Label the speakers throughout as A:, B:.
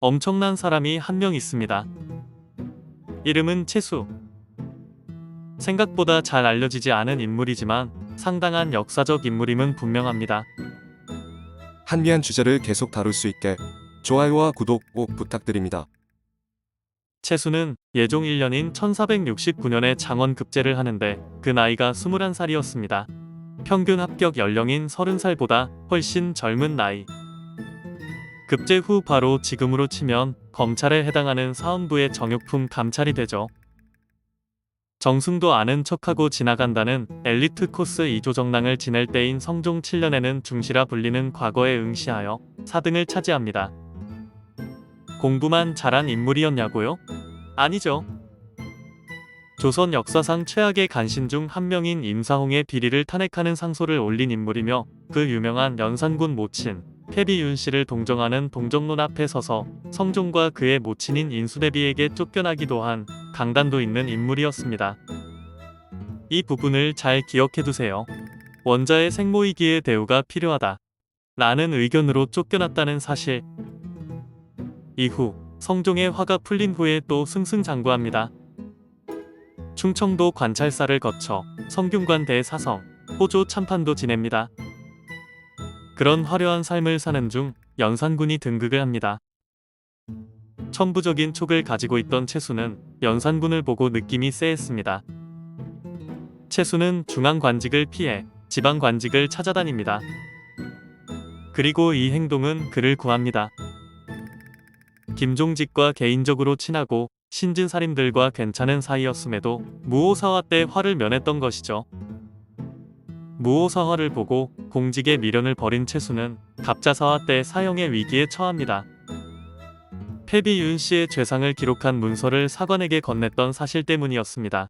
A: 엄청난 사람이 한 명 있습니다. 이름은 채수. 생각보다 잘 알려지지 않은 인물이지만 상당한 역사적 인물임은 분명합니다.
B: 한미한 주제를 계속 다룰 수 있게 좋아요와 구독 꼭 부탁드립니다.
A: 채수는 예종 1년인 1469년에 장원급제를 하는데 그 나이가 21살이었습니다. 평균 합격 연령인 30살보다 훨씬 젊은 나이. 급제 후 바로 지금으로 치면 검찰에 해당하는 사헌부의 정육품 감찰이 되죠. 정승도 아는 척하고 지나간다는 엘리트 코스 2조 정랑을 지낼 때인 성종 7년에는 중시라 불리는 과거에 응시하여 4등을 차지합니다. 공부만 잘한 인물이었냐고요? 아니죠. 조선 역사상 최악의 간신 중 한 명인 임사홍의 비리를 탄핵하는 상소를 올린 인물이며 그 유명한 연산군 모친 패비윤씨를 동정하는 동정론 앞에 서서 성종과 그의 모친인 인수대비에게 쫓겨나기도 한 강단도 있는 인물이었습니다. 이 부분을 잘 기억해두세요. 원자의 생모이기에 대우가 필요하다 라는 의견으로 쫓겨났다는 사실. 이후 성종의 화가 풀린 후에 또 승승장구합니다. 충청도 관찰사를 거쳐 성균관 대사성, 호조 참판도 지냅니다. 그런 화려한 삶을 사는 중 연산군이 등극을 합니다. 천부적인 촉을 가지고 있던 채수는 연산군을 보고 느낌이 쎄했습니다. 채수는 중앙관직을 피해 지방관직을 찾아다닙니다. 그리고 이 행동은 그를 구합니다. 김종직과 개인적으로 친하고 신진사림들과 괜찮은 사이였음에도 무오사화 때 화를 면했던 것이죠. 무오사화를 보고 공직에 미련을 버린 채수는 갑자사화 때 사형의 위기에 처합니다. 패비윤씨의 죄상을 기록한 문서를 사관에게 건넸던 사실 때문이었습니다.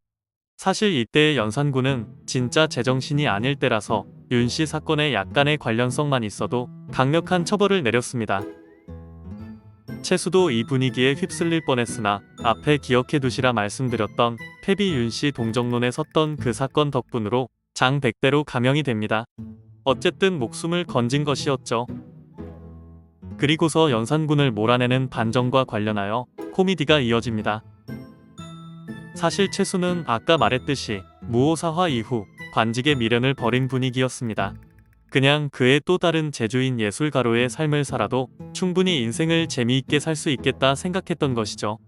A: 사실 이때의 연산군은 진짜 제정신이 아닐 때라서 윤씨 사건에 약간의 관련성만 있어도 강력한 처벌을 내렸습니다. 채수도 이 분위기에 휩쓸릴 뻔했으나 앞에 기억해두시라 말씀드렸던 패비윤씨 동정론에 섰던 그 사건 덕분으로 장백대로 감형이 됩니다. 어쨌든 목숨을 건진 것이었죠. 그리고서 연산군을 몰아내는 반정과 관련하여 코미디가 이어집니다. 사실 채수는 아까 말했듯이 무오사화 이후 관직의 미련을 버린 분위기였습니다. 그냥 그의 또 다른 재주인 예술가로의 삶을 살아도 충분히 인생을 재미있게 살 수 있겠다 생각했던 것이죠.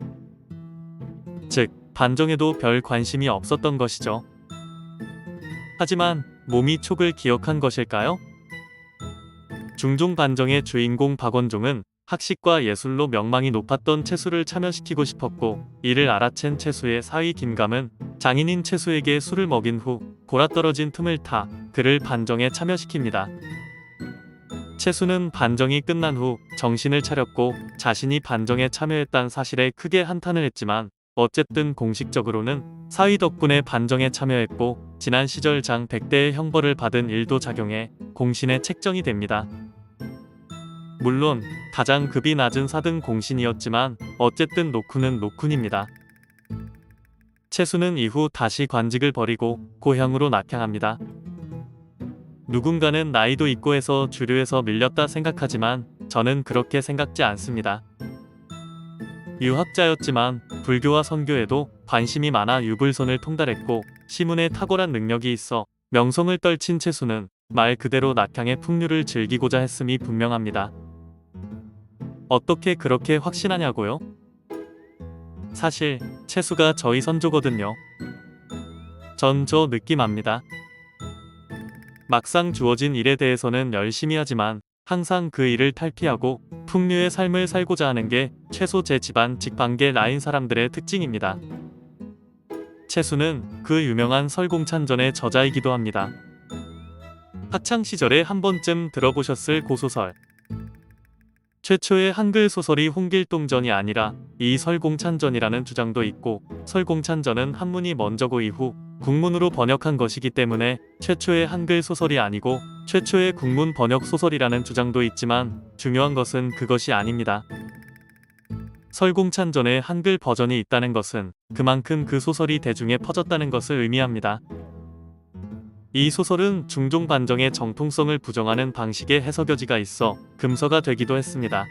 A: 즉, 반정에도 별 관심이 없었던 것이죠. 하지만 몸이 촉을 기억한 것일까요? 중종 반정의 주인공 박원종은 학식과 예술로 명망이 높았던 채수를 참여시키고 싶었고, 이를 알아챈 채수의 사위 김감은 장인인 채수에게 술을 먹인 후 골아떨어진 틈을 타 그를 반정에 참여시킵니다. 채수는 반정이 끝난 후 정신을 차렸고 자신이 반정에 참여했다는 사실에 크게 한탄을 했지만 어쨌든 공식적으로는 사위 덕분에 반정에 참여했고 지난 시절 장 백대의 형벌을 받은 일도 작용해 공신에 책정이 됩니다. 물론 가장 급이 낮은 4등 공신이었지만 어쨌든 노쿤은 노쿤입니다. 채수는 이후 다시 관직을 버리고 고향으로 낙향합니다. 누군가는 나이도 있고 해서 주류에서 밀렸다 생각하지만 저는 그렇게 생각지 않습니다. 유학자였지만 불교와 선교에도 관심이 많아 유불선을 통달했고 시문에 탁월한 능력이 있어 명성을 떨친 채수는 말 그대로 낙향의 풍류를 즐기고자 했음이 분명합니다. 어떻게 그렇게 확신하냐고요? 사실 채수가 저희 선조거든요. 전 저 느낌 압니다. 막상 주어진 일에 대해서는 열심히 하지만 항상 그 일을 탈피하고 풍류의 삶을 살고자 하는 게 최소 제 집안 직방계 라인 사람들의 특징입니다. 채수는 그 유명한 설공찬전의 저자이기도 합니다. 학창시절에 한 번쯤 들어보셨을 고소설. 최초의 한글 소설이 홍길동전이 아니라 이 설공찬전이라는 주장도 있고, 설공찬전은 한문이 먼저고 이후 국문으로 번역한 것이기 때문에 최초의 한글 소설이 아니고 최초의 국문 번역 소설이라는 주장도 있지만 중요한 것은 그것이 아닙니다. 설공찬전에 한글 버전이 있다는 것은 그만큼 그 소설이 대중에 퍼졌다는 것을 의미합니다. 이 소설은 중종 반정의 정통성을 부정하는 방식의 해석여지가 있어 금서가 되기도 했습니다.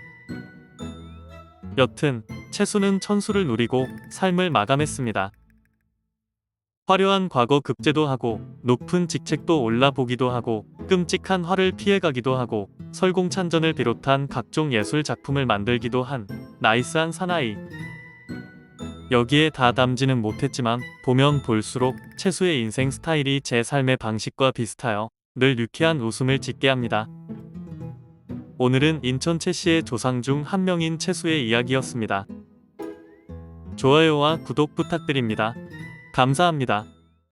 A: 여튼 채수는 천수를 누리고 삶을 마감했습니다. 화려한 과거 급제도 하고 높은 직책도 올라보기도 하고 끔찍한 화를 피해가기도 하고 설공찬전을 비롯한 각종 예술 작품을 만들기도 한 나이스한 사나이. 여기에 다 담지는 못했지만 보면 볼수록 채수의 인생 스타일이 제 삶의 방식과 비슷하여 늘 유쾌한 웃음을 짓게 합니다. 오늘은 인천 채씨의 조상 중 한 명인 채수의 이야기였습니다. 좋아요와 구독 부탁드립니다. 감사합니다.